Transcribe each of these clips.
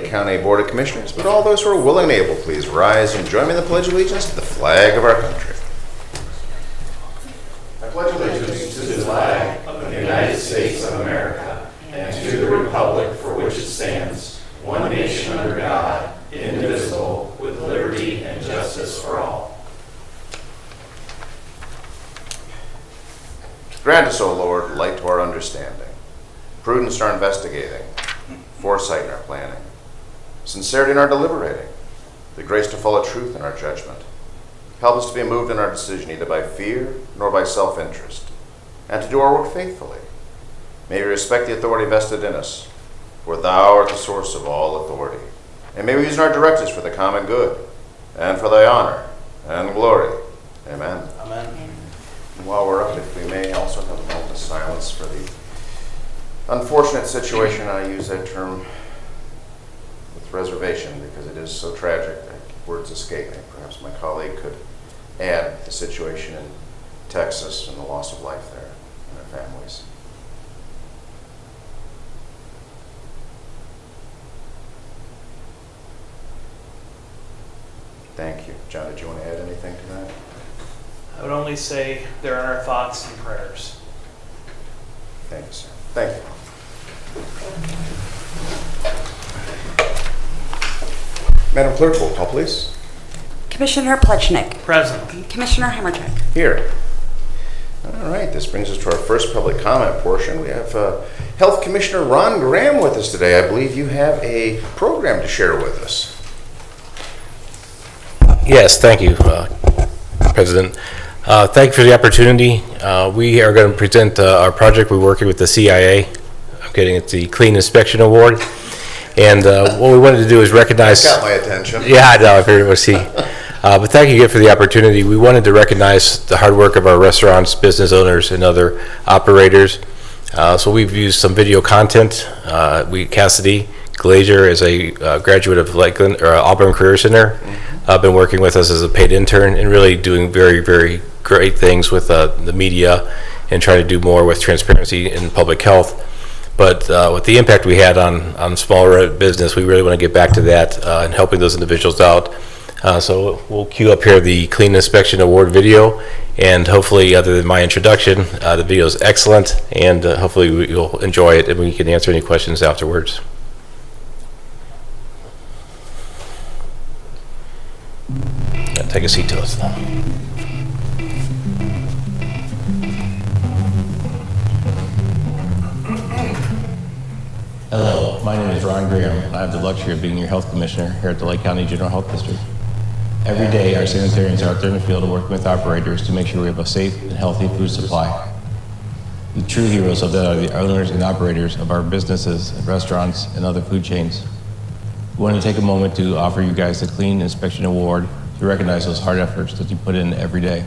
County Board of Commissioners, but all those who are willing and able, please rise and join me in the Pledge of Allegiance to the flag of our country. I pledge allegiance to the flag of the United States of America and to the republic for which it stands, one nation under God, indivisible, with liberty and justice for all. Grant us, O Lord, light to our understanding, prudence in our investigating, foresight in our planning, sincerity in our deliberating, the grace to follow truth in our judgment. Help us to be moved in our decision neither by fear nor by self-interest, and to do our work faithfully. May we respect the authority vested in us, for thou art the source of all authority. And may we use our directives for the common good, and for thy honor and glory. Amen. Amen. And while we're up, if we may also have a moment of silence for the unfortunate situation, I use that term with reservation because it is so tragic that words escape me. Perhaps my colleague could add the situation in Texas and the loss of life there and their families. Thank you. John, did you want to add anything to that? I would only say they're in our thoughts and prayers. Thank you, sir. Thank you. Madam Clerk, roll call, please. Commissioner Plechnik. Present. Commissioner Hammercheck. Here. All right, this brings us to our first public comment portion. We have Health Commissioner Ron Graham with us today. I believe you have a program to share with us. Yes, thank you, President. Thank you for the opportunity. We are going to present our project. We're working with the CIA. I'm getting it the Clean Inspection Award. And what we wanted to do is recognize... Got my attention. Yeah, I know, I figured we'll see. But thank you again for the opportunity. We wanted to recognize the hard work of our restaurants, business owners, and other operators. So we've used some video content. Cassidy Glazier is a graduate of Lakeland or Auburn Career Center. Been working with us as a paid intern and really doing very, very great things with the media and trying to do more with transparency in public health. But with the impact we had on smaller business, we really want to get back to that and helping those individuals out. So we'll cue up here the Clean Inspection Award video, and hopefully, other than my introduction, the video is excellent, and hopefully you'll enjoy it and we can answer any questions afterwards. Take a seat to us now. Hello, my name is Ron Graham, and I have the luxury of being your health commissioner here at the Lake County General Health District. Every day, our sanitarians are out there in the field working with operators to make sure we have a safe and healthy food supply. The true heroes of that are the owners and operators of our businesses, restaurants, and other food chains. We want to take a moment to offer you guys the Clean Inspection Award to recognize those hard efforts that you put in every day.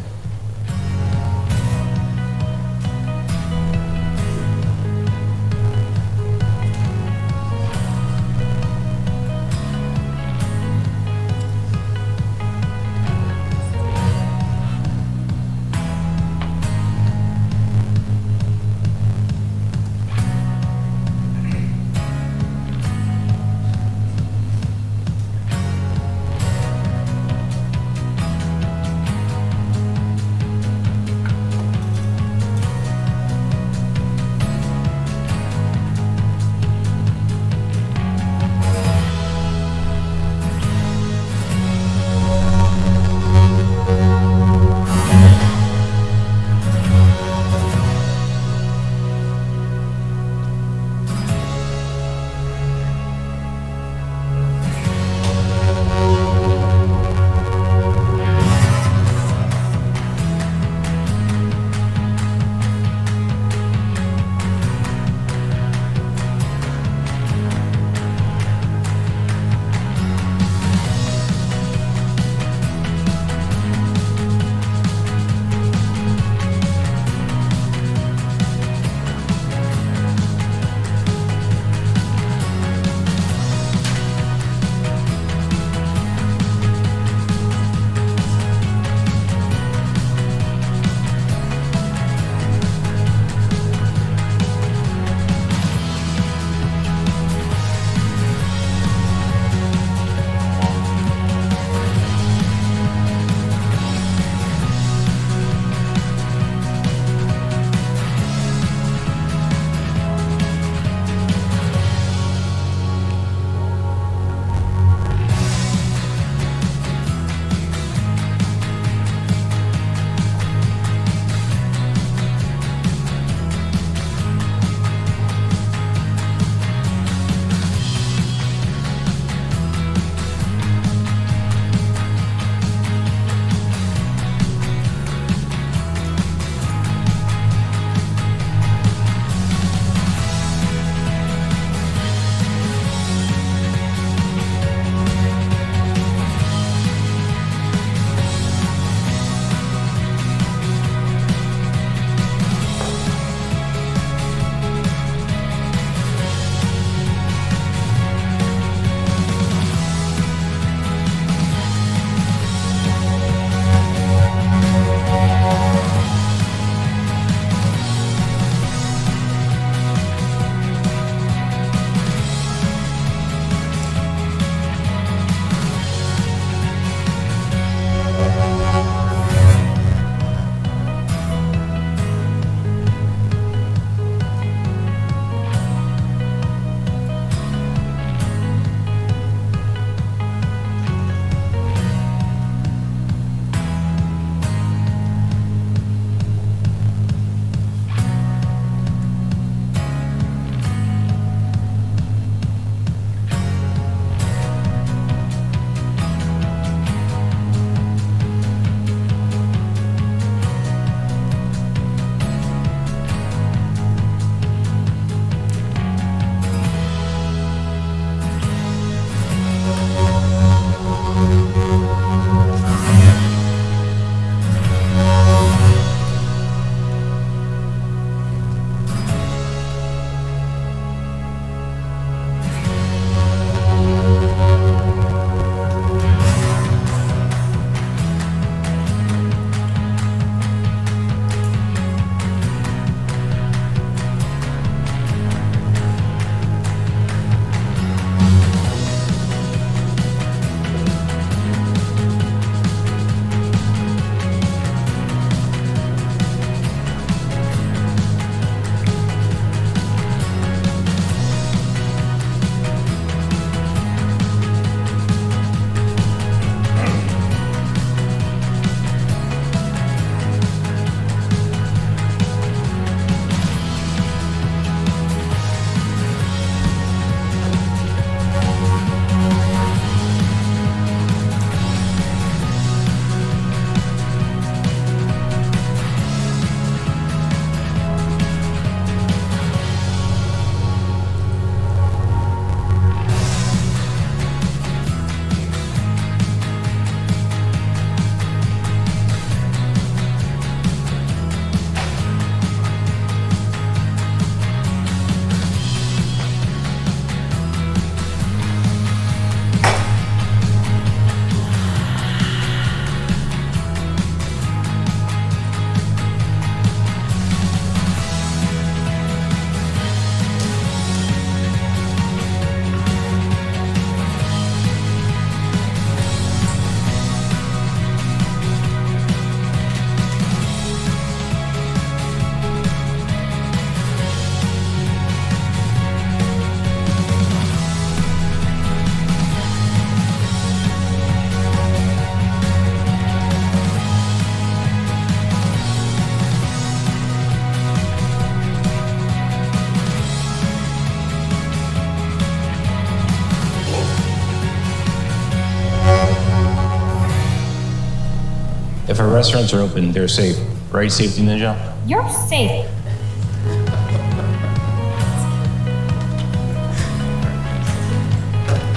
if our restaurants are open, they're safe, right, Safety Ninja? You're safe.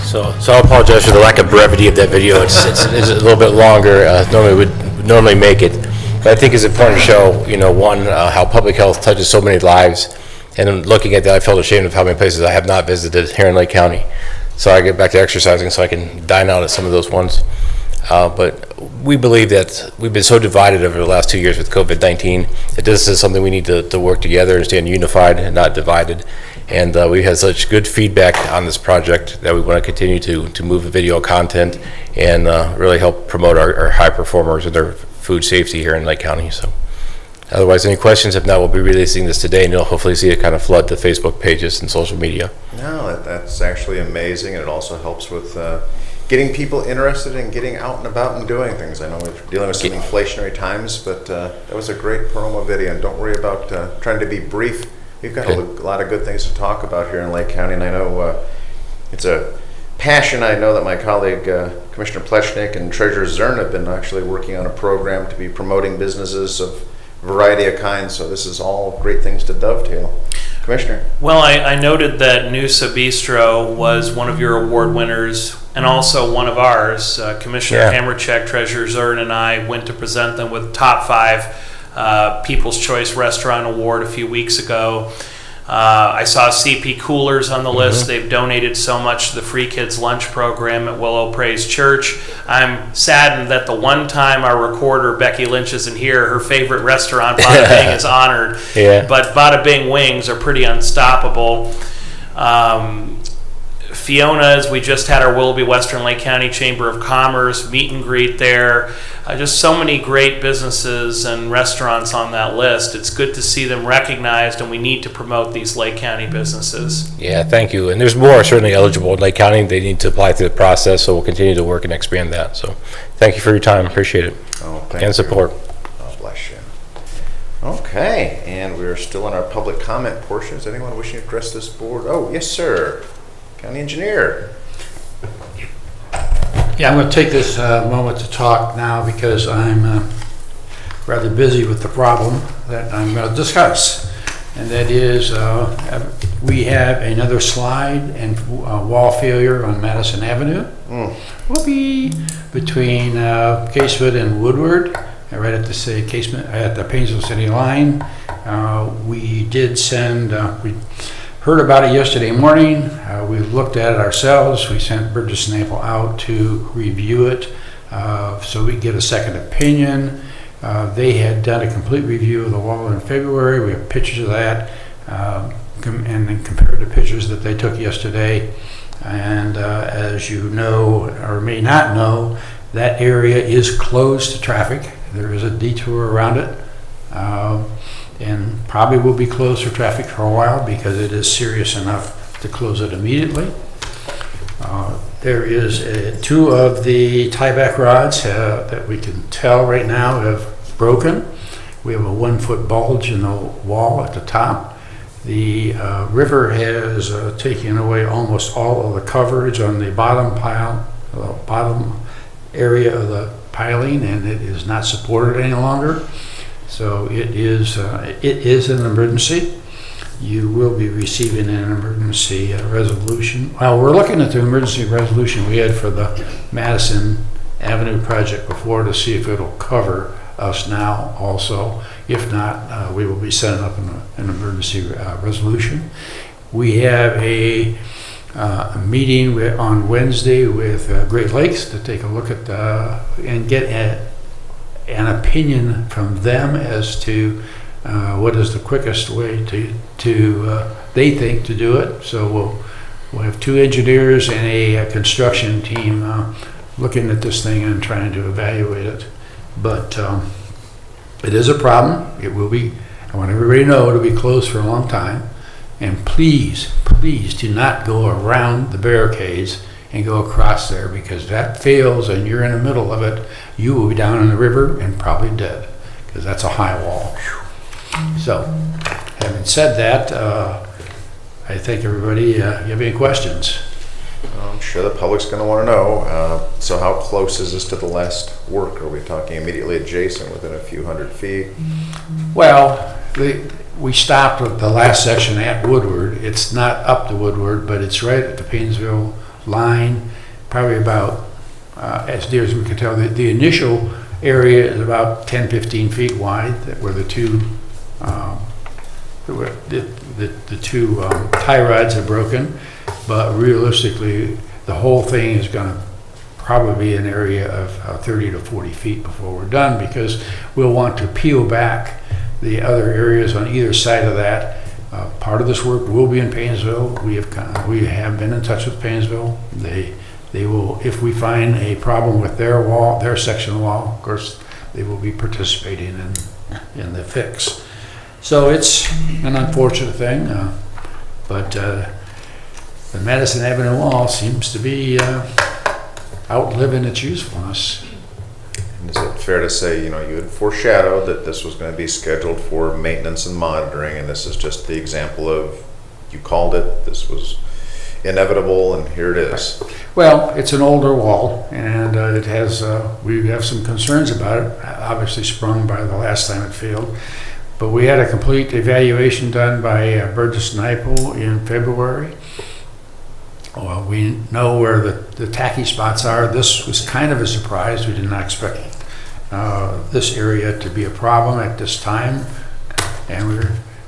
So I apologize for the lack of brevity of that video. It's a little bit longer. Normally would normally make it, but I think it's important to show, one, how public health touches so many lives, and then looking at that, I felt ashamed of how many places I have not visited here in Lake County. So I get back to exercising so I can dine out at some of those ones. But we believe that we've been so divided over the last 2 years with COVID-19 that this is something we need to work together and stand unified and not divided. And we've had such good feedback on this project that we want to continue to move the video content and really help promote our high performers and their food safety here in Lake County. So, otherwise, any questions? If not, we'll be releasing this today, and you'll hopefully see it kind of flood the Facebook pages and social media. No, that's actually amazing, and it also helps with getting people interested in getting out and about and doing things. I know we're dealing with some inflationary times, but that was a great promo video, and don't worry about trying to be brief. We've got a lot of good things to talk about here in Lake County, and I know it's a passion. I know that my colleague, Commissioner Plechnik and Treasurer Zern have been actually working on a program to be promoting businesses of a variety of kinds, so this is all great things to dovetail. Commissioner? Well, I noted that Noosa Bistro was one of your award winners and also one of ours. Commissioner Hammercheck, Treasurer Zern, and I went to present them with top 5 People's Choice Restaurant Award a few weeks ago. I saw CP Coolers on the list. They've donated so much to the Free Kids Lunch Program at Willow Praise Church. I'm saddened that the one time our recorder, Becky Lynch, isn't here, her favorite restaurant, Bada Bing, is honored. But Bada Bing wings are pretty unstoppable. Fiona's, we just had our Willoughby Western Lake County Chamber of Commerce meet and greet there. Just so many great businesses and restaurants on that list. It's good to see them recognized, and we need to promote these Lake County businesses. Yeah, thank you. And there's more certainly eligible in Lake County. They need to apply through the process, so we'll continue to work and expand that. So thank you for your time. Appreciate it. Oh, thank and support. God bless you. Okay, and we're still in our public comment portion. Is anyone wishing to address this board? Oh, yes, sir. County Engineer. Yeah, I'm going to take this moment to talk now because I'm rather busy with the problem that I'm going to discuss. And that is we have another slide and wall failure on Madison Avenue. Whoopee! Between Casewood and Woodward, right at the casement at the Painesville City line. We did send, we heard about it yesterday morning. We looked at it ourselves. We sent Burgess Naple out to review it so we could get a second opinion. They had done a complete review of the wall in February. We have pictures of that and then compared to pictures that they took yesterday. And as you know or may not know, that area is closed to traffic. There is a detour around it. And probably will be closed for traffic for a while because it is serious enough to close it immediately. There is 2 of the tieback rods that we can tell right now have broken. We have a 1-foot bulge in the wall at the top. The river has taken away almost all of the coverage on the bottom area of the piling, and it is not supported any longer. So it is an emergency. You will be receiving an emergency resolution. Well, we're looking at the emergency resolution we had for the Madison Avenue project before to see if it'll cover us now also. If not, we will be setting up an emergency resolution. We have a meeting on Wednesday with Great Lakes to take a look at and get an opinion from them as to what is the quickest way to they think to do it. So we'll have 2 engineers and a construction team looking at this thing and trying to evaluate it. But it is a problem. It will be. I want everybody to know it'll be closed for a long time. And please do not go around the barricades and go across there, because that fails and you're in the middle of it, you will be down in the river and probably dead, because that's a high wall. So, having said that, I thank everybody. You have any questions? I'm sure the public's going to want to know. So how close is this to the last work? Are we talking immediately adjacent, within a few hundred feet? Well, we stopped with the last section at Woodward. It's not up to Woodward, but it's right at the Paynesville line, probably about, as near as we can tell, the initial area is about 10, 15 feet wide, where the two tie rods are broken. But realistically, the whole thing is going to probably be an area of 30 to 40 feet before we're done, because we'll want to peel back the other areas on either side of that. Part of this work will be in Paynesville. We have been in touch with Paynesville. They will, if we find a problem with their wall, their section of wall, of course, they will be participating in the fix. So it's an unfortunate thing, but the Madison Avenue wall seems to be outliving its usefulness. And is it fair to say, you had foreshadowed that this was going to be scheduled for maintenance and monitoring, and this is just the example of, you called it, this was inevitable, and here it is? Well, it's an older wall, and it has, we have some concerns about it, obviously sprung by the last time it failed. But we had a complete evaluation done by Burgess & Nyepel in February. Well, we know where the tacky spots are. This was kind of a surprise. We did not expect this area to be a problem at this time, and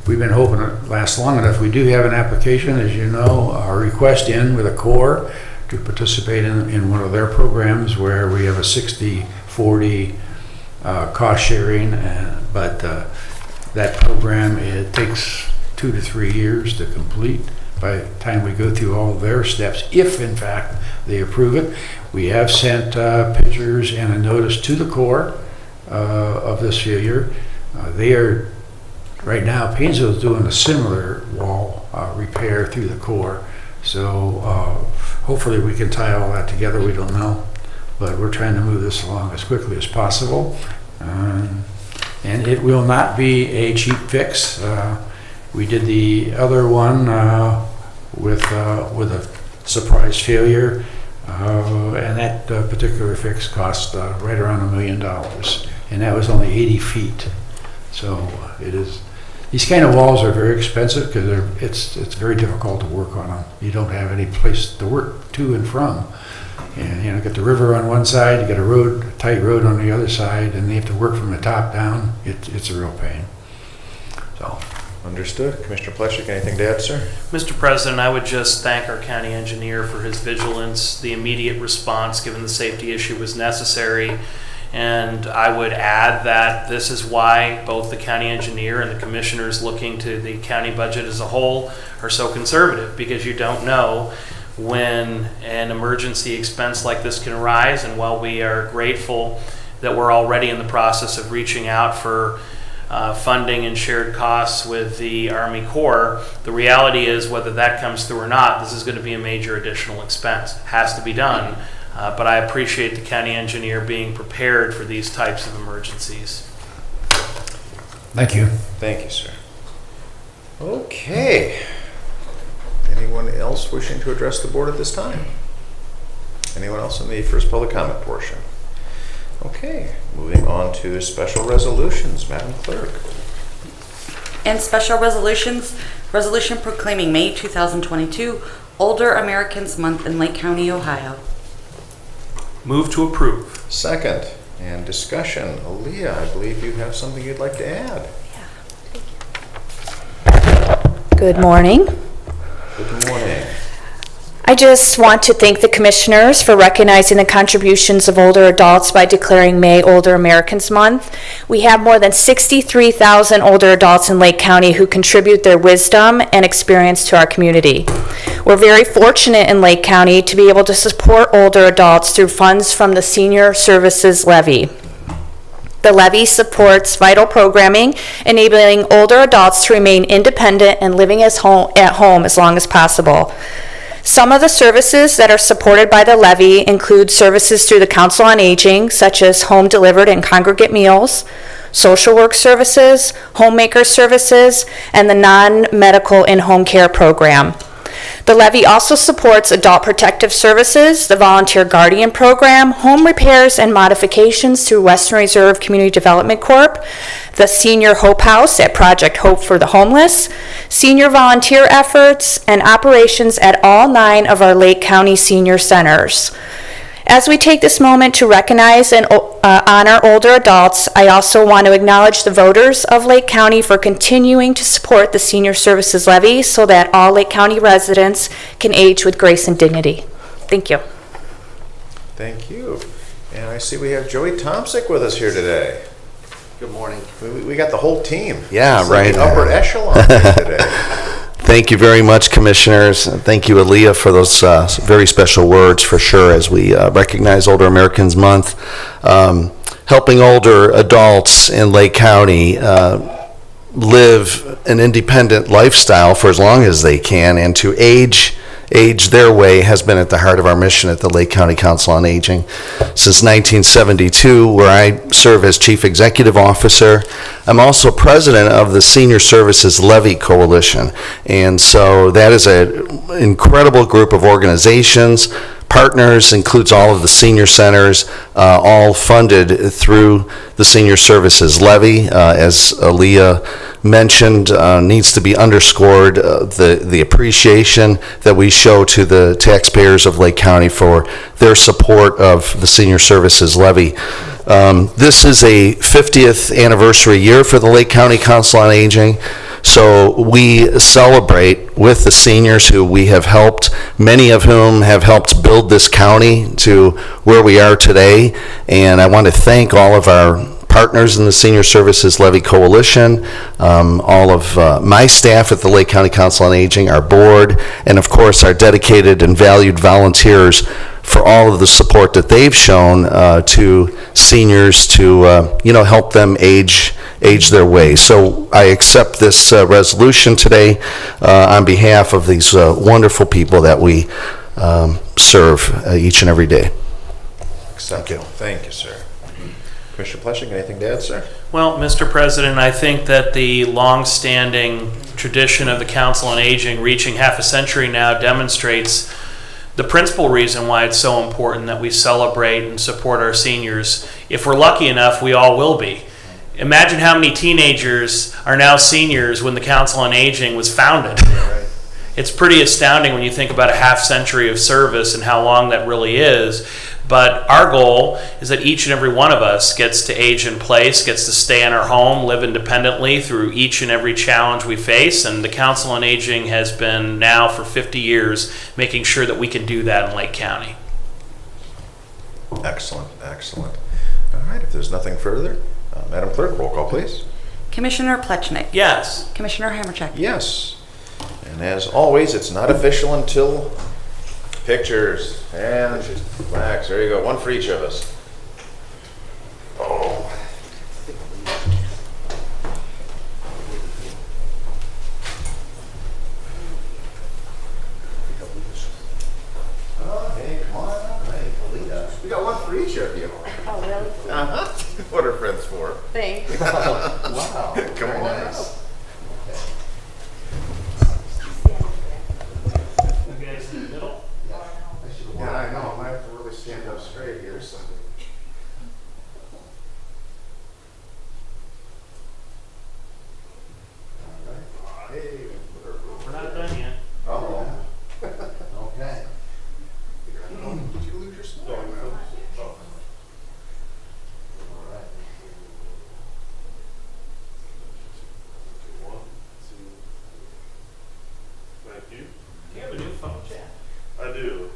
we've been hoping it lasts long enough. We do have an application, as you know, a request in with a Corps to participate in one of their programs where we have a 60-40 cost sharing, but that program, it takes 2 to 3 years to complete. By the time we go through all their steps, if in fact they approve it. We have sent pictures and a notice to the Corps of this failure. They are, right now, Paynesville is doing a similar wall repair through the Corps. So hopefully we can tie all that together. We don't know, but we're trying to move this along as quickly as possible. And it will not be a cheap fix. We did the other one with a surprise failure, and that particular fix cost right around $1 million, and that was only 80 feet. So it is. These kind of walls are very expensive because it's very difficult to work on them. You don't have any place to work to and from. And you got the river on one side, you got a tight road on the other side, and you have to work from the top down. It's a real pain. So. Understood. Commissioner Pleshek, anything to add, sir? Mr. President, I would just thank our county engineer for his vigilance. The immediate response, given the safety issue, was necessary. And I would add that this is why both the county engineer and the commissioners looking to the county budget as a whole are so conservative, because you don't know when an emergency expense like this can arise. And while we are grateful that we're already in the process of reaching out for funding and shared costs with the Army Corps, the reality is, whether that comes through or not, this is going to be a major additional expense. It has to be done, but I appreciate the county engineer being prepared for these types of emergencies. Thank you. Thank you, sir. Okay. Anyone else wishing to address the board at this time? Anyone else in the first public comment portion? Okay, moving on to special resolutions. Madam Clerk. And special resolutions, resolution proclaiming May 2022 Older Americans Month in Lake County, Ohio. Move to approve. Second, and discussion. Aaliyah, I believe you have something you'd like to add. Good morning. Good morning. I just want to thank the commissioners for recognizing the contributions of older adults by declaring May Older Americans Month. We have more than 63,000 older adults in Lake County who contribute their wisdom and experience to our community. We're very fortunate in Lake County to be able to support older adults through funds from the Senior Services Levy. The levy supports vital programming, enabling older adults to remain independent and living at home as long as possible. Some of the services that are supported by the levy include services through the Council on Aging, such as home-delivered and congregate meals, social work services, homemaker services, and the non-medical in-home care program. The levy also supports adult protective services, the volunteer guardian program, home repairs and modifications through Western Reserve Community Development Corp., the Senior Hope House at Project Hope for the Homeless, senior volunteer efforts, and operations at all 9 of our Lake County senior centers. As we take this moment to recognize and honor older adults, I also want to acknowledge the voters of Lake County for continuing to support the Senior Services Levy so that all Lake County residents can age with grace and dignity. Thank you. Thank you. And I see we have Joey Tomsick with us here today. Good morning. We got the whole team. Yeah, It's like right. the upper echelon here today. Thank you very much, Commissioners. And thank you, Aaliyah, for those very special words, for sure, as we recognize Older Americans Month. Helping older adults in Lake County live an independent lifestyle for as long as they can, and to age their way has been at the heart of our mission at the Lake County Council on Aging since 1972, where I serve as Chief Executive Officer. I'm also president of the Senior Services Levy Coalition, and so that is an incredible group of organizations, partners, includes all of the senior centers, all funded through the Senior Services Levy. As Aaliyah mentioned, needs to be underscored, the appreciation that we show to the taxpayers of Lake County for their support of the Senior Services Levy. This is a 50th anniversary year for the Lake County Council on Aging. So we celebrate with the seniors who we have helped, many of whom have helped build this county to where we are today. And I want to thank all of our partners in the Senior Services Levy Coalition, all of my staff at the Lake County Council on Aging, our board, and of course our dedicated and valued volunteers for all of the support that they've shown to seniors to help them age their way. So I accept this resolution today on behalf of these wonderful people that we serve each and every day. Acceptable. Thank you, sir. Commissioner Pleshing, anything to add, sir? Well, Mr. President, I think that the long-standing tradition of the Council on Aging reaching half a century now demonstrates the principal reason why it's so important that we celebrate and support our seniors. If we're lucky enough, we all will be. Imagine how many teenagers are now seniors when the Council on Aging was founded. It's pretty astounding when you think about a half century of service and how long that really is. But our goal is that each and every one of us gets to age in place, gets to stay in our home, live independently through each and every challenge we face. And the Council on Aging has been now for 50 years making sure that we can do that in Lake County. Excellent, excellent. All right, if there's nothing further, Madam Clerk, roll call, please. Commissioner Plechnik. Yes. Commissioner Hammercheck. Yes. And as always, it's not official until pictures and plaques. There you go, one for each of us. Oh. Hey, come on up. Hey, Alita. We got one for each of you. Oh, really? Uh-huh. What are friends for? Thanks. Wow. Come on up. You guys in the middle? Yeah, I know. I might have to really stand up straight here. So. All right. Hey. We're not done yet. Oh. Okay. Did you lose your smile? Oh. All right. 1, 2. Thank you. Do you have a new phone, Chad? I do.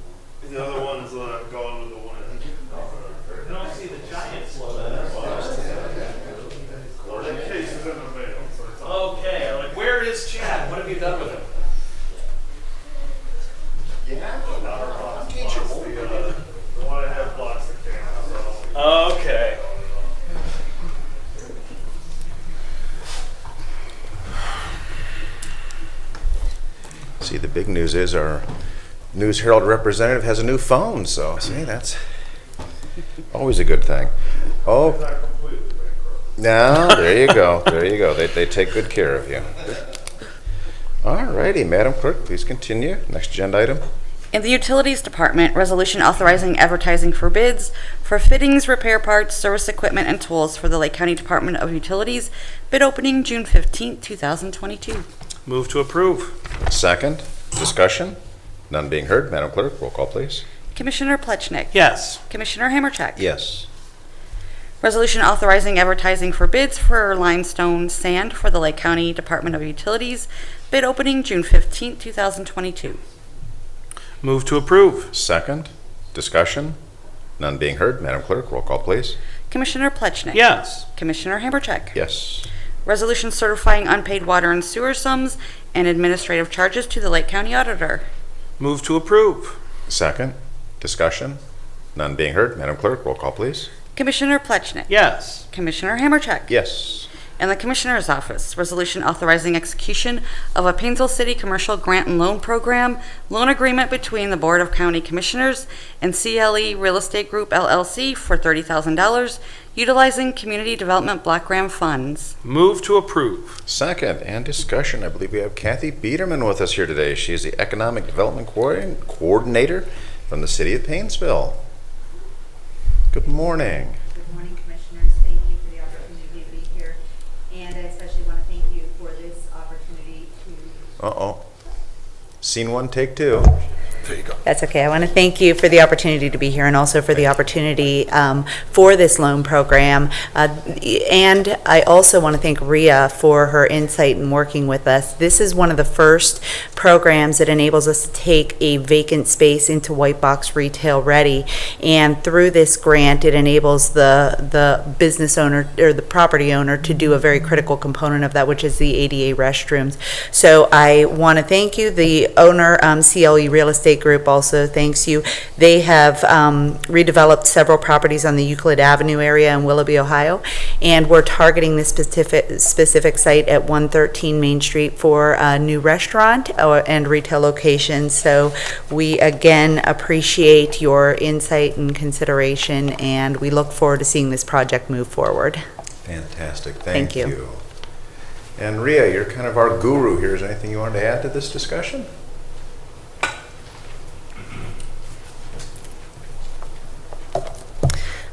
The other one's gone with the one end. I don't see the Giants logo. Well, that case is in the mail, so it's all. Okay, I'm like, where is Chad? What have you done with him? Yeah. I'm teachable. The one I have blocks the camera, so. Okay. See, the big news is our News Herald representative has a new phone, so see, that's always a good thing. Oh, Not completely bankrupt. no, there you go, there you go. They take good care of you. All righty, Madam Clerk, please continue. Next agenda item. In the Utilities Department, resolution authorizing advertising for bids for fittings, repair parts, service equipment, and tools for the Lake County Department of Utilities. Bid opening June 15, 2022. Move to approve. Second, discussion. None being heard. Madam Clerk, roll call, please. Commissioner Plechnik. Yes. Commissioner Hammercheck. Yes. Resolution authorizing advertising for bids for limestone sand for the Lake County Department of Utilities. Bid opening June 15, 2022. Move to approve. Second, discussion. None being heard. Madam Clerk, roll call, please. Commissioner Plechnik. Yes. Commissioner Hammercheck. Yes. Resolution certifying unpaid water and sewer sums and administrative charges to the Lake County Auditor. Move to approve. Second, discussion. None being heard. Madam Clerk, roll call, please. Commissioner Plechnik. Yes. Commissioner Hammercheck. Yes. And the Commissioner's Office, resolution authorizing execution of a Painesville City Commercial Grant and Loan Program, loan agreement between the Board of County Commissioners and CLE Real Estate Group LLC for $30,000, utilizing Community Development Block Grant funds. Move to approve. Second, and discussion. I believe we have Kathy Biederman with us here today. She is the Economic Development Coordinator from the City of Painesville. Good morning. Good morning, Commissioners. Thank you for the opportunity to be here. And I especially want to thank you for this opportunity to... Uh-oh. Scene one, take two. There you go. That's okay. I want to thank you for the opportunity to be here and also for the opportunity for this loan program. And I also want to thank Rhea for her insight in working with us. This is one of the first programs that enables us to take a vacant space into white box retail ready. And through this grant, it enables the business owner or the property owner to do a very critical component of that, which is the ADA restrooms. So I want to thank you. The owner, CLE Real Estate Group, also thanks you. They have redeveloped several properties on the Euclid Avenue area in Willoughby, Ohio, and we're targeting this specific site at 113 Main Street for a new restaurant and retail location. So we again appreciate your insight and consideration, and we look forward to seeing this project move forward. Fantastic. Thank you. And Rhea, you're kind of our guru here. Is there anything you wanted to add to this discussion?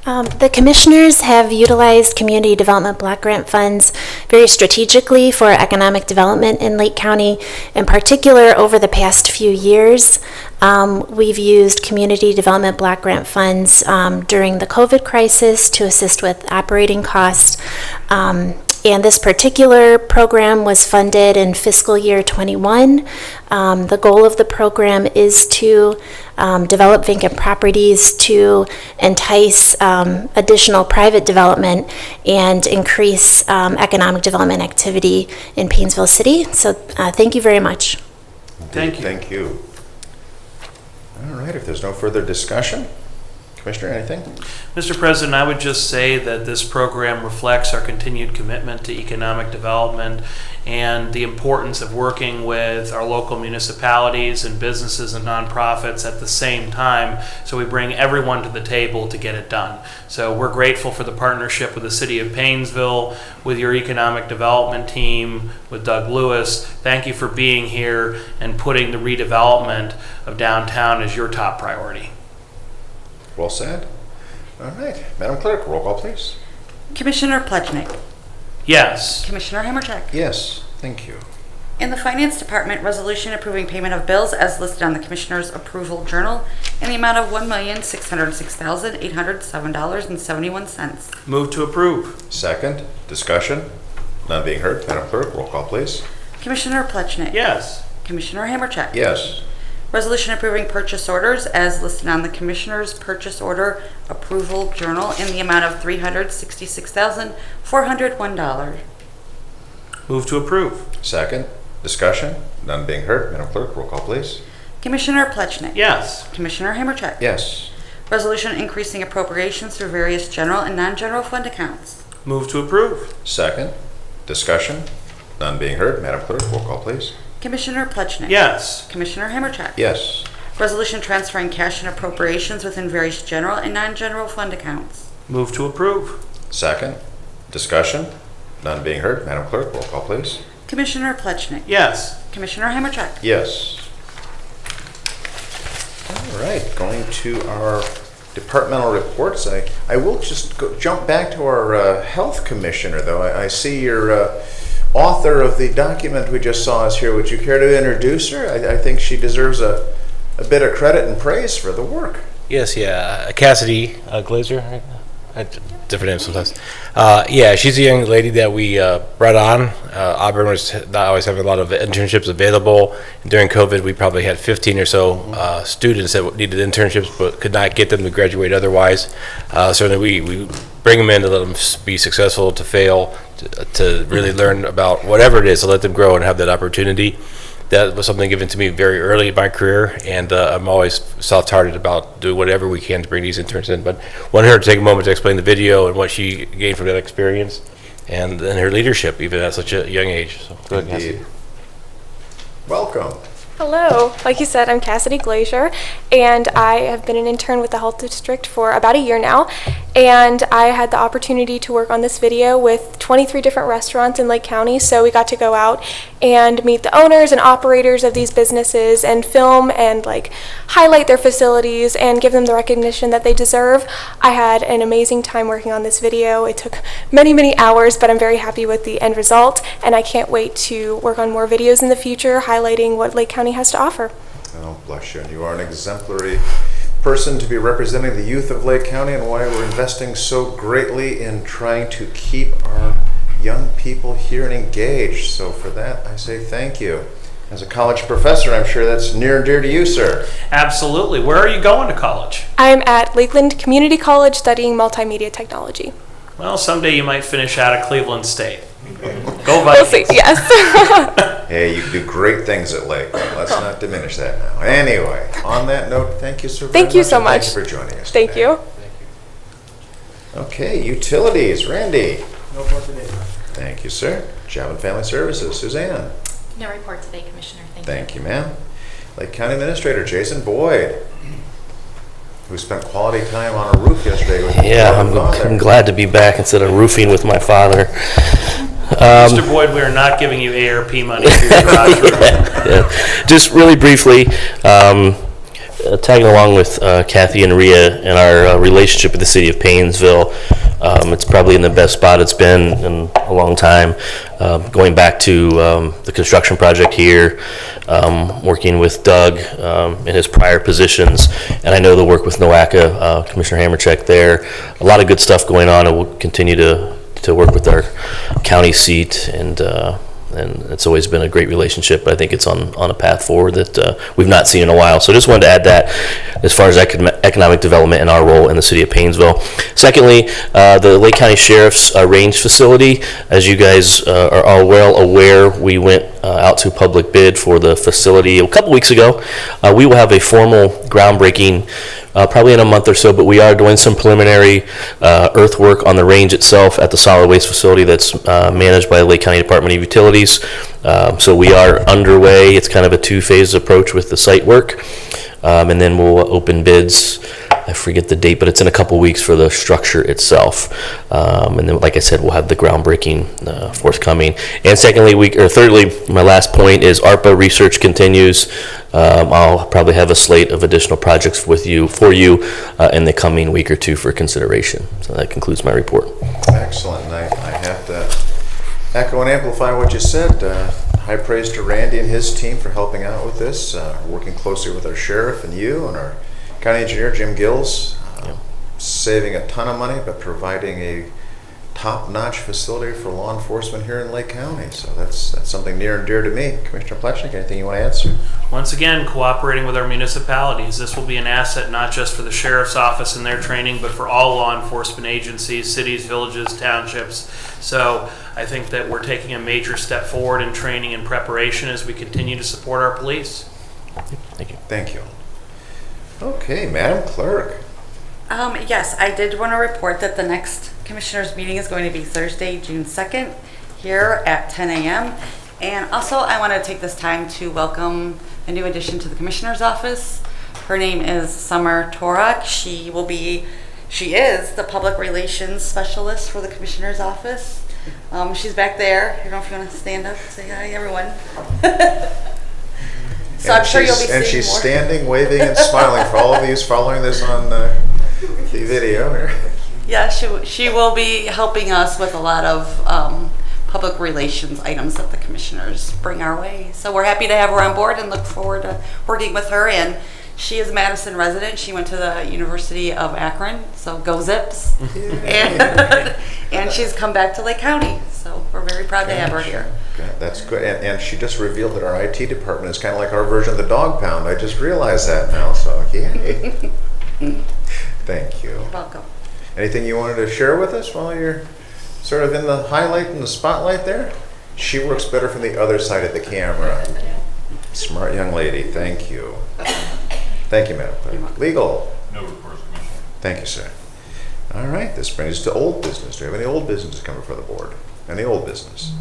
The commissioners have utilized community development block grant funds very strategically for economic development in Lake County. In particular, over the past few years, we've used community development block grant funds during the COVID crisis to assist with operating costs. And this particular program was funded in fiscal year 21. The goal of the program is to develop vacant properties to entice additional private development and increase economic development activity in Painesville City. So thank you very much. Thank you. Thank you. All right, if there's no further discussion, Commissioner, anything? Mr. President, I would just say that this program reflects our continued commitment to economic development and the importance of working with our local municipalities and businesses and nonprofits at the same time, so we bring everyone to the table to get it done. So we're grateful for the partnership with the City of Painesville, with your economic development team, with Doug Lewis. Thank you for being here and putting the redevelopment of downtown as your top priority. Well said. All right, Madam Clerk, roll call, please. Commissioner Plechnik. Yes. Commissioner Hammercheck. Yes, thank you. In the Finance Department, resolution approving payment of bills as listed on the Commissioner's Approval Journal in the amount of $1,606,807.71. Move to approve. Second, discussion. None being heard. Madam Clerk, roll call, please. Commissioner Plechnik. Yes. Commissioner Hammercheck. Yes. Resolution approving purchase orders as listed on the Commissioner's Purchase Order Approval Journal in the amount of $366,401. Move to approve. Second, discussion. None being heard. Madam Clerk, roll call, please. Commissioner Plechnik. Yes. Commissioner Hammercheck. Yes. Resolution increasing appropriations for various general and non-general fund accounts. Move to approve. Second, discussion. None being heard. Madam Clerk, roll call, please. Commissioner Plechnik. Yes. Commissioner Hammercheck. Yes. Resolution transferring cash and appropriations within various general and non-general fund accounts. Move to approve. Second, discussion. None being heard. Madam Clerk, roll call, please. Commissioner Plechnik. Yes. Commissioner Hammercheck. Yes. All right, going to our departmental reports. I will just jump back to our health commissioner, though. I see your author of the document we just saw is here. Would you care to introduce her? I think she deserves a bit of credit and praise for the work. Yes, yeah. Cassidy Glazer. Different names sometimes. Yeah, she's a young lady that we brought on. Auburn was not always having a lot of internships available. During COVID, we probably had 15 or so students that needed internships but could not get them to graduate otherwise. So we bring them in to let them be successful, to fail, to really learn about whatever it is, to let them grow and have that opportunity. That was something given to me very early in my career, and I'm always soft-hearted about doing whatever we can to bring these interns in. But wanted her to take a moment to explain the video and what she gained from that experience, and her leadership, even at such a young age. So, go ahead, Indeed. Cassidy. Welcome. Hello, like you said, I'm Cassidy Glazer, and I have been an intern with the Health District for about a year now, and I had the opportunity to work on this video with 23 different restaurants in Lake County, so we got to go out and meet the owners and operators of these businesses and film and highlight their facilities and give them the recognition that they deserve. I had an amazing time working on this video. It took many, many hours, but I'm very happy with the end result, and I can't wait to work on more videos in the future highlighting what Lake County has to offer. Oh, bless you. And you are an exemplary person to be representing the youth of Lake County, and why we're investing so greatly in trying to keep our young people here and engaged. So for that, I say thank you. As a college professor, I'm sure that's near and dear to you, sir. Absolutely. Where are you going to college? I'm at Lakeland Community College studying multimedia technology. Well, someday you might finish out of Cleveland State. Go Vikings. We'll see, yes. Hey, you do great things at Lakeland. Let's not diminish that now. Anyway, on that note, thank you so very much. Thank you so and much. Thank you for joining us Thank today. you. Okay, utilities. Randy. No report today. Thank you, sir. Job and Family Services. Suzanne. No report today, Commissioner. Thank you, ma'am. Lake County Administrator Jason Boyd, who spent quality time on a roof yesterday with Yeah, your father. I'm glad to be back instead of roofing with my father. Mr. Boyd, we are not giving you ARP money for your garage roof. Yeah. Just really briefly, tagging along with Kathy and Rhea in our relationship with the city of Paynesville, it's probably in the best spot it's been in a long time. Going back to the construction project here, working with Doug in his prior positions, and I know the work with NOACA, Commissioner Hammercheck there. A lot of good stuff going on, and we'll continue to work with our county seat, and it's always been a great relationship. But I think it's on a path forward that we've not seen in a while. So just wanted to add that as far as economic development and our role in the city of Paynesville. Secondly, the Lake County Sheriff's range facility, as you guys are all well aware, we went out to public bid for the facility a couple weeks ago. We will have a formal groundbreaking probably in a month or so, but we are doing some preliminary earthwork on the range itself at the solid waste facility that's managed by the Lake County Department of Utilities. So we are underway. It's kind of a two-phase approach with the site work. And then we'll open bids. I forget the date, but it's in a couple weeks for the structure itself. And then, like I said, we'll have the groundbreaking forthcoming. And thirdly, my last point is ARPA research continues. I'll probably have a slate of additional projects for you in the coming week or two for consideration. So that concludes my report. Excellent. I have to echo and amplify what you said. High praise to Randy and his team for helping out with this, working closely with our sheriff and you and our county engineer, Jim Gills, saving a ton of money, but providing a top-notch facility for law enforcement here in Lake County. So that's something near and dear to me. Commissioner Plechnik, anything you want to add, sir? Once again, cooperating with our municipalities. This will be an asset not just for the sheriff's office and their training, but for all law enforcement agencies, cities, villages, townships. So I think that we're taking a major step forward in training and preparation as we continue to support our police. Thank you. Thank you. Okay, Madam Clerk. Yes, I did want to report that the next commissioners meeting is going to be Thursday, June 2nd, here at 10 a.m. And also, I want to take this time to welcome a new addition to the commissioner's office. Her name is Summer Torak. She is the public relations specialist for the commissioner's office. She's back there. I don't know if you want to stand up and say hi, everyone. So I'm sure you'll be seeing more. And she's standing, waving, and smiling for all of you following this on the video. Yeah, she will be helping us with a lot of public relations items that the commissioners bring our way. So we're happy to have her on board and look forward to working with her. And she is a Madison resident. She went to the University of Akron, so go Zips. And she's come back to Lake County, so we're very proud to have her here. Okay, that's good. And she just revealed that our IT department is kind of like our version of the dog pound. I just realized that now, so yay. Thank you. You're welcome. Anything you wanted to share with us while you're sort of in the highlight and the spotlight there? She works better from the other side of the camera. Smart young lady. Thank you. Thank you, Madam Clerk. Legal. No reports, Commissioner. Thank you, sir. All right, this brings us to old business. Do you have any old business to come before the board? Any old business?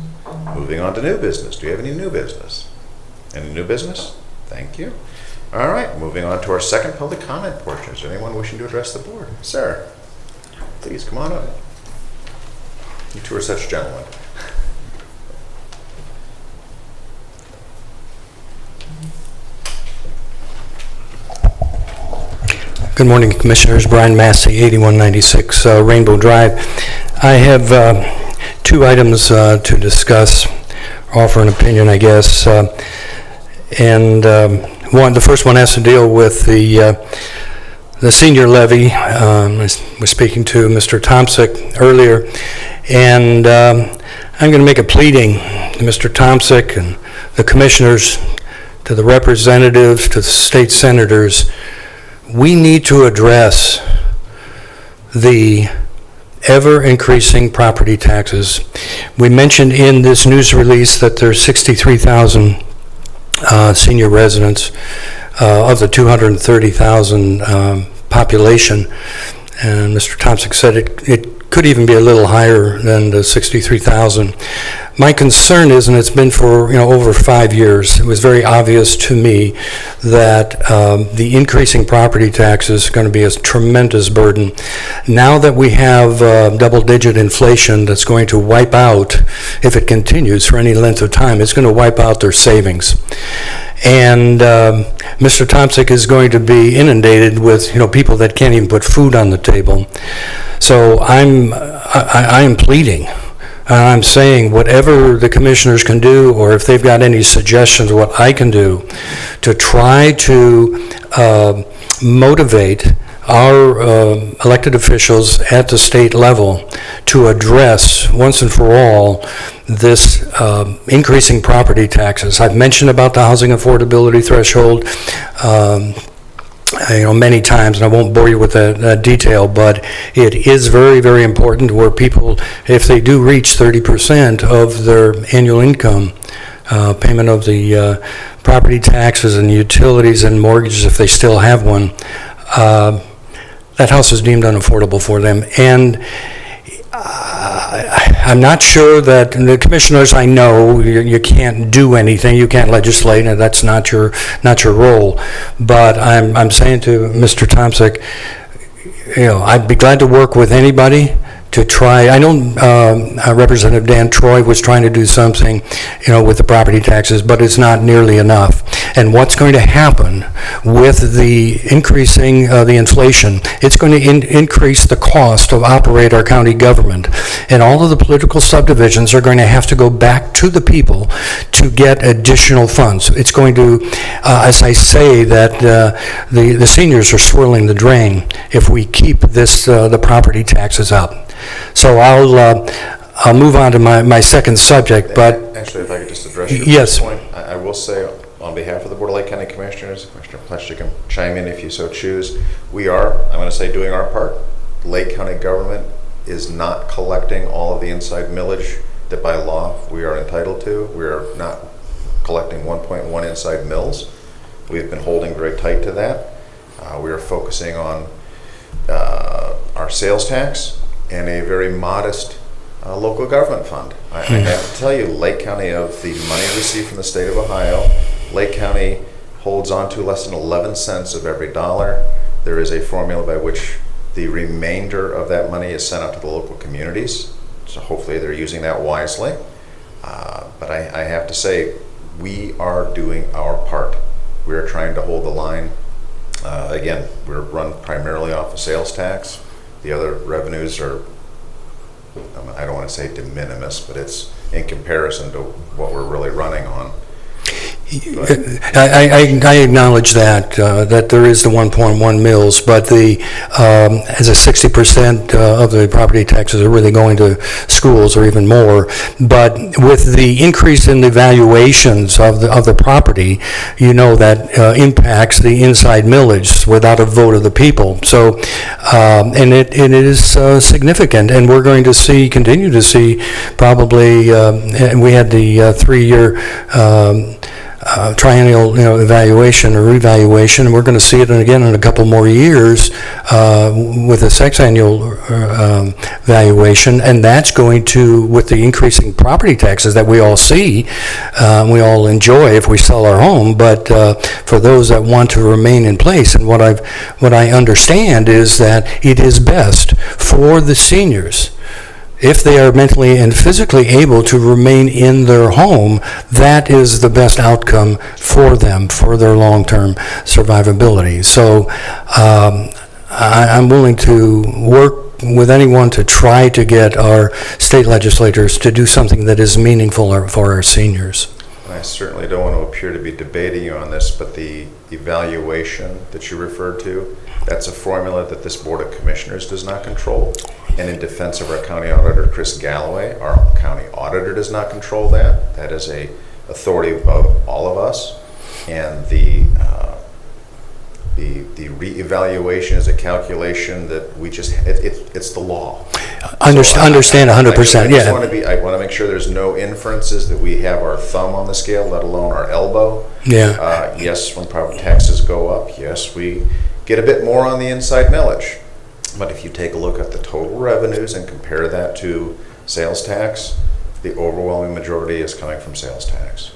Moving on to new business. Do you have any new business? Any new business? Thank you. All right, moving on to our second public comment portion. Is there anyone wishing to address the board? Sir, please come on up. You two are such gentlemen. Good morning, Commissioners. Brian Massey, 8196 Rainbow Drive. I have two items to discuss, or offer an opinion, I guess. The first one has to deal with the senior levy. I was speaking to Mr. Tomsick earlier, and I'm going to make a pleading to Mr. Tomsick and the Commissioners, to the representatives, to the state senators. We need to address the ever-increasing property taxes. We mentioned in this news release that there's 63,000 senior residents of the 230,000 population, and Mr. Tomsick said it could even be a little higher than the 63,000. My concern is, and it's been for over 5 years, it was very obvious to me that the increasing property tax is going to be a tremendous burden. Now that we have double-digit inflation that's going to wipe out, if it continues for any length of time, it's going to wipe out their savings. And Mr. Tomsick is going to be inundated with people that can't even put food on the table. So I am pleading. I'm saying whatever the commissioners can do, or if they've got any suggestions of what I can do to try to motivate our elected officials at the state level to address once and for all this increasing property taxes. I've mentioned about the housing affordability threshold many times, and I won't bore you with that detail, but it is very, very important where people, if they do reach 30% of their annual income, payment of the property taxes and utilities and mortgages, if they still have one, that house is deemed unaffordable for them. And I'm not sure that the commissioners, I know you can't do anything, you can't legislate, and that's not your role. But I'm saying to Mr. Tomsick, I'd be glad to work with anybody to try. I know Representative Dan Troy was trying to do something, with the property taxes, but it's not nearly enough. And what's going to happen with the increasing the inflation? It's going to increase the cost of operate our county government, and all of the political subdivisions are going to have to go back to the people to get additional funds. It's going to, as I say, that the seniors are swirling the drain if we keep this the property taxes up. So I'll move on to my second subject, but... Actually, if I could just address your yes. point, I will say on behalf of the Board of Lake County Commissioners, Commissioner Pletcher can chime in if you so choose, we are, I'm going to say, doing our part. Lake County government is not collecting all of the inside millage that by law we are entitled to. We are not collecting 1.1 inside mills. We've been holding very tight to that. We are focusing on our sales tax and a very modest local government fund. I have to tell you, Lake County, of the money received from the state of Ohio, Lake County holds on to less than 11 cents of every dollar. There is a formula by which the remainder of that money is sent out to the local communities. So hopefully they're using that wisely. But I have to say, we are doing our part. We are trying to hold the line. Again, we're run primarily off of sales tax. The other revenues are, I don't want to say de minimis, but it's in comparison to what we're really running on. I acknowledge that there is the 1.1 mils, but as a 60% of the property taxes are really going to schools or even more. But with the increase in the valuations of the property, that impacts the inside millage without a vote of the people. So, and it is significant, and we're going to continue to see probably, and we had the 3-year triennial evaluation or revaluation, and we're going to see it again in a couple more years with a sexennial valuation, and that's going to, with the increasing property taxes that we all see, we all enjoy if we sell our home, but for those that want to remain in place, and what I understand is that it is best for the seniors, if they are mentally and physically able to remain in their home, that is the best outcome for them, for their long-term survivability. So I'm willing to work with anyone to try to get our state legislators to do something that is meaningful for our seniors. I certainly don't want to appear to be debating you on this, but the evaluation that you referred to, that's a formula that this Board of Commissioners does not control. And in defense of our county auditor, Chris Galloway, our county auditor does not control that. That is a authority of all of us. And the reevaluation is a calculation that we just, it's the law. Understand 100%, yeah. I want to make sure there's no inferences that we have our thumb on the scale, let alone our elbow. Yeah. Yes, when property taxes go up, yes, we get a bit more on the inside millage. But if you take a look at the total revenues and compare that to sales tax, the overwhelming majority is coming from sales tax.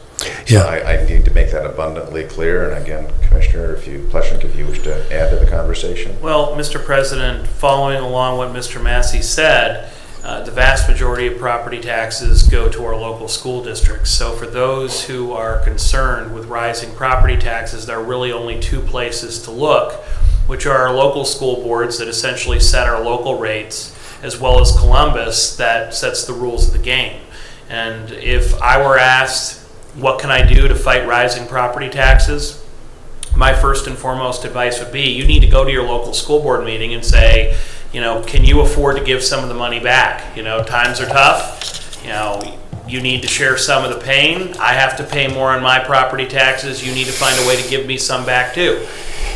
Yeah. So I need to make that abundantly clear. And again, Commissioner, Pleshnik, if you wish to add to the conversation. Well, Mr. President, following along what Mr. Massey said, the vast majority of property taxes go to our local school districts. So for those who are concerned with rising property taxes, there are really only two places to look, which are our local school boards that essentially set our local rates, as well as Columbus that sets the rules of the game. And if I were asked, what can I do to fight rising property taxes? My first and foremost advice would be, you need to go to your local school board meeting and say, can you afford to give some of the money back? Times are tough. You need to share some of the pain. I have to pay more on my property taxes. You need to find a way to give me some back too.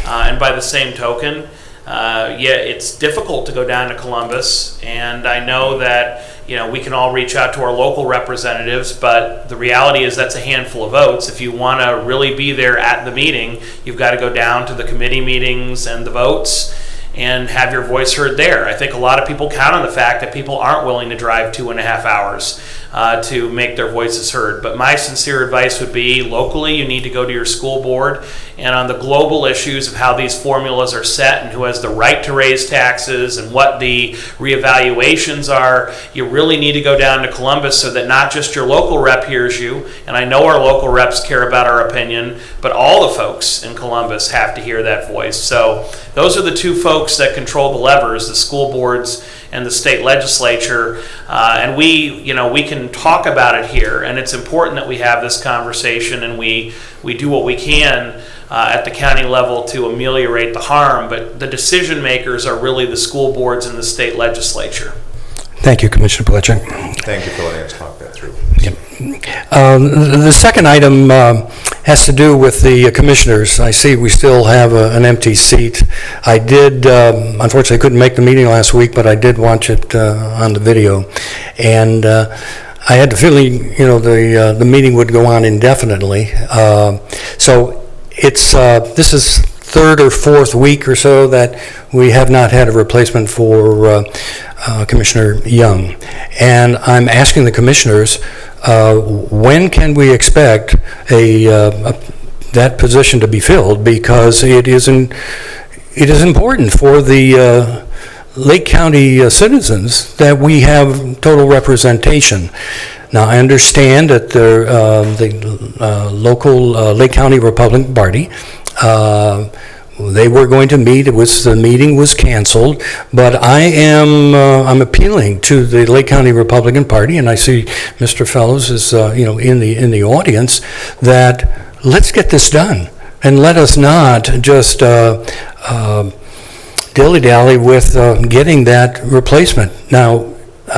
And by the same token, it's difficult to go down to Columbus, and I know that we can all reach out to our local representatives, but the reality is that's a handful of votes. If you want to really be there at the meeting, you've got to go down to the committee meetings and the votes and have your voice heard there. I think a lot of people count on the fact that people aren't willing to drive 2.5 hours to make their voices heard. But my sincere advice would be, locally, you need to go to your school board, and on the global issues of how these formulas are set and who has the right to raise taxes and what the reevaluations are, you really need to go down to Columbus so that not just your local rep hears you, and I know our local reps care about our opinion, but all the folks in Columbus have to hear that voice. So those are the two folks that control the levers, the school boards and the state legislature, and we can talk about it here, and it's important that we have this conversation and we do what we can at the county level to ameliorate the harm, but the decision makers are really the school boards and the state legislature. Thank you, Commissioner Plechek. Thank you for letting us talk that through. Yep. The second item has to do with the commissioners. I see we still have an empty seat. I did, unfortunately, I couldn't make the meeting last week, but I did watch it on the video. And I had the feeling, the meeting would go on indefinitely. So this is third or fourth week or so that we have not had a replacement for Commissioner Young. And I'm asking the commissioners, when can we expect that position to be filled? Because it is important for the Lake County citizens that we have total representation. Now, I understand that the local Lake County Republican Party, they were going to meet. The meeting was canceled, but I'm appealing to the Lake County Republican Party, and I see Mr. Fellows is in the audience, that let's get this done, and let us not just dilly-dally with getting that replacement. Now,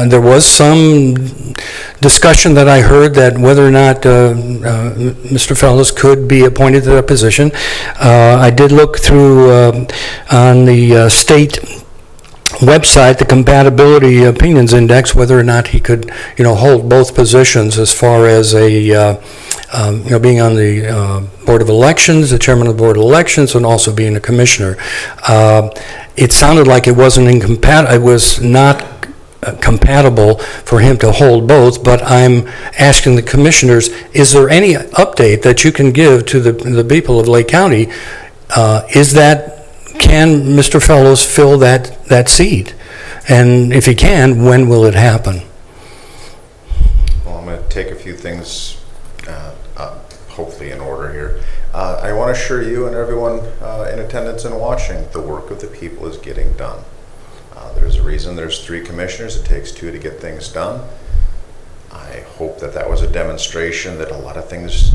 there was some discussion that I heard that whether or not Mr. Fellows could be appointed to that position. I did look through on the state website, the Compatibility Opinions Index, whether or not he could, hold both positions as far as being on the Board of Elections, the chairman of the Board of Elections, and also being a commissioner. It sounded like it wasn't incompatible. It was not compatible for him to hold both, but I'm asking the commissioners, is there any update that you can give to the people of Lake County? Can Mr. Fellows fill that seat? And if he can, when will it happen? Well, I'm going to take a few things hopefully in order here. I want to assure you and everyone in attendance and watching, the work of the people is getting done. There's a reason there's 3 commissioners. It takes 2 to get things done. I hope that was a demonstration that a lot of things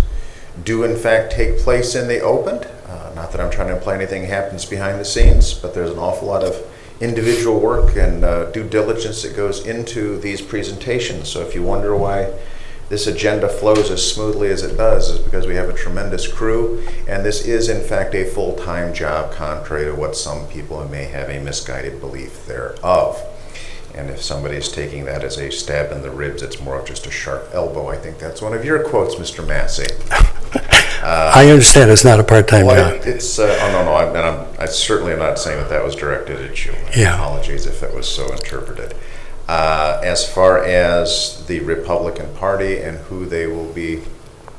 do in fact take place in the open. Not that I'm trying to imply anything happens behind the scenes, but there's an awful lot of individual work and due diligence that goes into these presentations. So if you wonder why this agenda flows as smoothly as it does, is because we have a tremendous crew, and this is in fact a full-time job, contrary to what some people may have a misguided belief thereof. And if somebody is taking that as a stab in the ribs, it's more of just a sharp elbow. I think that's one of your quotes, Mr. Massey. I understand it's not a part-time job. It's I certainly am not saying that was directed at you. Apologies if it was so interpreted. As far as the Republican Party and who they will be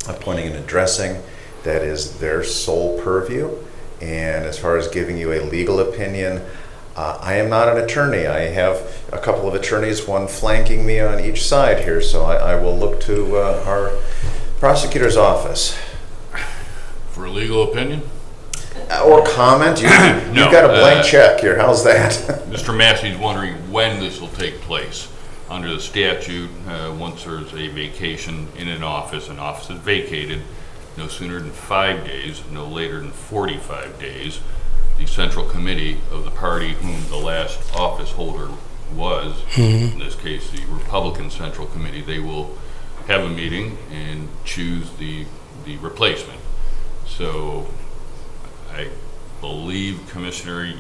appointing and addressing, that is their sole purview. And as far as giving you a legal opinion, I am not an attorney. I have a couple of attorneys, one flanking me on each side here, so I will look to our prosecutor's office. For a legal opinion? Or comment. You've got a blank check here. How's that? Mr. Massey's wondering when this will take place. Under the statute, once there's a vacation in an office is vacated no sooner than 5 days, no later than 45 days. The central committee of the party whom the last office holder was, in this case the Republican Central Committee, they will have a meeting and choose the replacement. So I believe Commissioner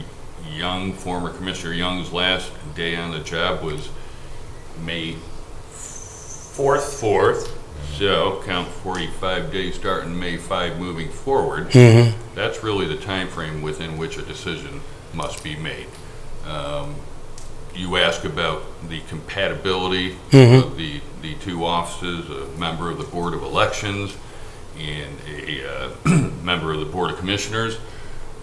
Young, former Commissioner Young's last day on the job was May 4th. So count 45 days starting May 5 moving forward. That's really the time frame within which a decision must be made. You ask about the compatibility of the 2 offices, a member of the Board of Elections and a member of the Board of Commissioners.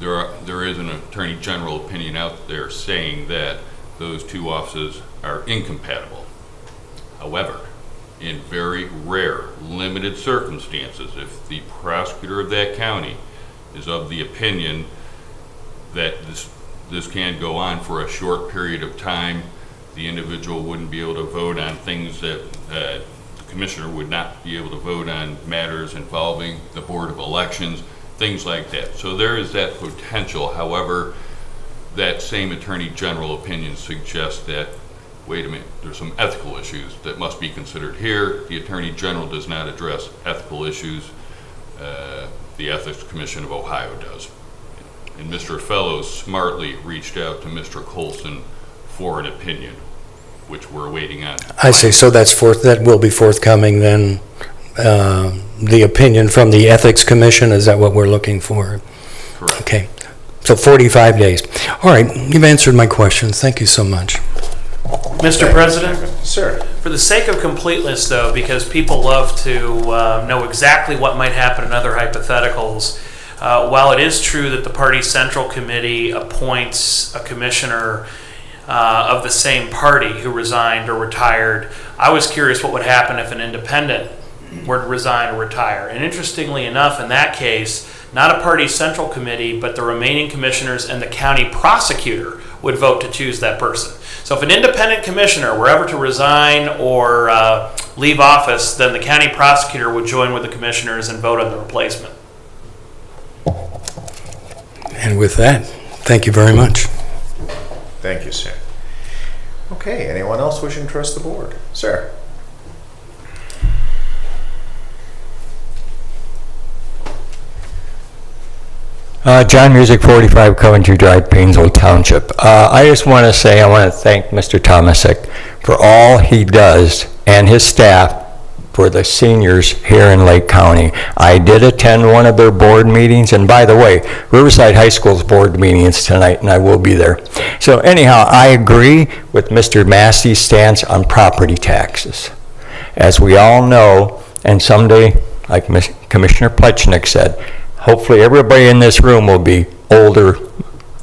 There is an Attorney General opinion out there saying that those 2 offices are incompatible. However, in very rare, limited circumstances, if the prosecutor of that county is of the opinion that this can go on for a short period of time, the individual wouldn't be able to vote on things that the commissioner would not be able to vote on, matters involving the Board of Elections, things like that. So there is that potential. However, that same Attorney General opinion suggests that, wait a minute, there's some ethical issues that must be considered here. The Attorney General does not address ethical issues. The Ethics Commission of Ohio does. And Mr. Fellows smartly reached out to Mr. Colson for an opinion, which we're waiting on. I see. So that will be forthcoming then, the opinion from the Ethics Commission. Is that what we're looking for? Correct. Okay. So 45 days. All right. You've answered my questions. Thank you so much. Mr. President? Sir. For the sake of completeness, though, because people love to know exactly what might happen in other hypotheticals, while it is true that the party central committee appoints a commissioner, of the same party who resigned or retired. I was curious what would happen if an independent were to resign or retire. And interestingly enough, in that case, not a party central committee, but the remaining commissioners and the county prosecutor would vote to choose that person. So if an independent commissioner were ever to resign or leave office, then the county prosecutor would join with the commissioners and vote on the replacement. And with that, thank you very much. Thank you, sir. Okay, anyone else wishing to address the board? Sir? John Music, 45 Coventry Drive, Painesville Township. I just want to say I want to thank Mr. Tomasic for all he does and his staff for the seniors here in Lake County. I did attend one of their board meetings, and by the way, Riverside High School's board meeting is tonight, and I will be there. So anyhow, I agree with Mr. Massey's stance on property taxes. As we all know, and someday, like Commissioner Plechnik said, hopefully everybody in this room will be older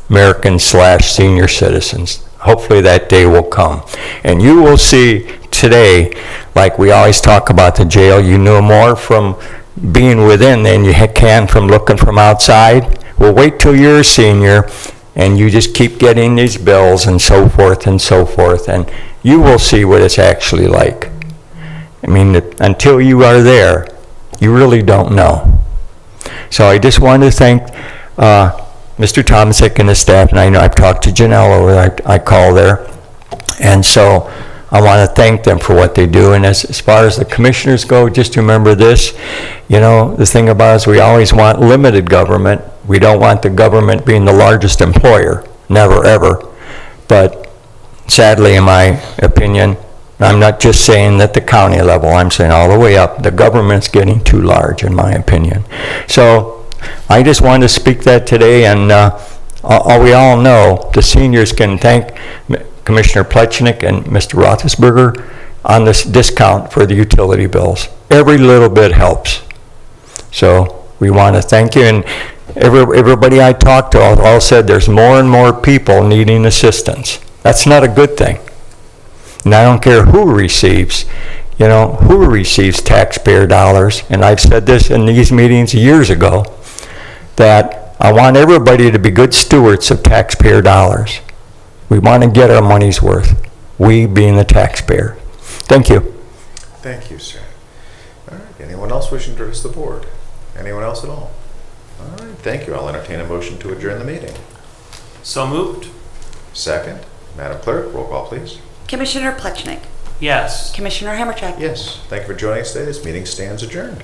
Americans/senior citizens. Hopefully that day will come. And you will see today, like we always talk about the jail, you know more from being within than you can from looking from outside. Well, wait till you're a senior and you just keep getting these bills and so forth, and you will see what it's actually like. I mean, until you are there, you really don't know. So I just wanted to thank Mr. Tomasic and his staff, and I know I've talked to Janelle over I call there, and so I want to thank them for what they do. And as far as the commissioners go, just remember this, you know, the thing about us, we always want limited government. We don't want the government being the largest employer, never ever. But sadly, in my opinion, I'm not just saying that the county level, I'm saying all the way up, the government's getting too large, in my opinion. So I just wanted to speak that today, and we all know the seniors can thank Commissioner Plechnik and Mr. Roethlisberger on this discount for the utility bills. Every little bit helps. So we want to thank you, and everybody I talked to all said there's more and more people needing assistance. That's not a good thing. And I don't care who receives, you know, who receives taxpayer dollars. And I've said this in these meetings years ago, that I want everybody to be good stewards of taxpayer dollars. We want to get our money's worth, we being the taxpayer. Thank you. Thank you, sir. All right, anyone else wishing to address the board? Anyone else at all? All right, thank you. I'll entertain a motion to adjourn the meeting. So moved. Second. Madam Clerk, roll call, please. Commissioner Plechnik. Yes. Commissioner Hammercheck. Yes. Thank you for joining us today. This meeting stands adjourned.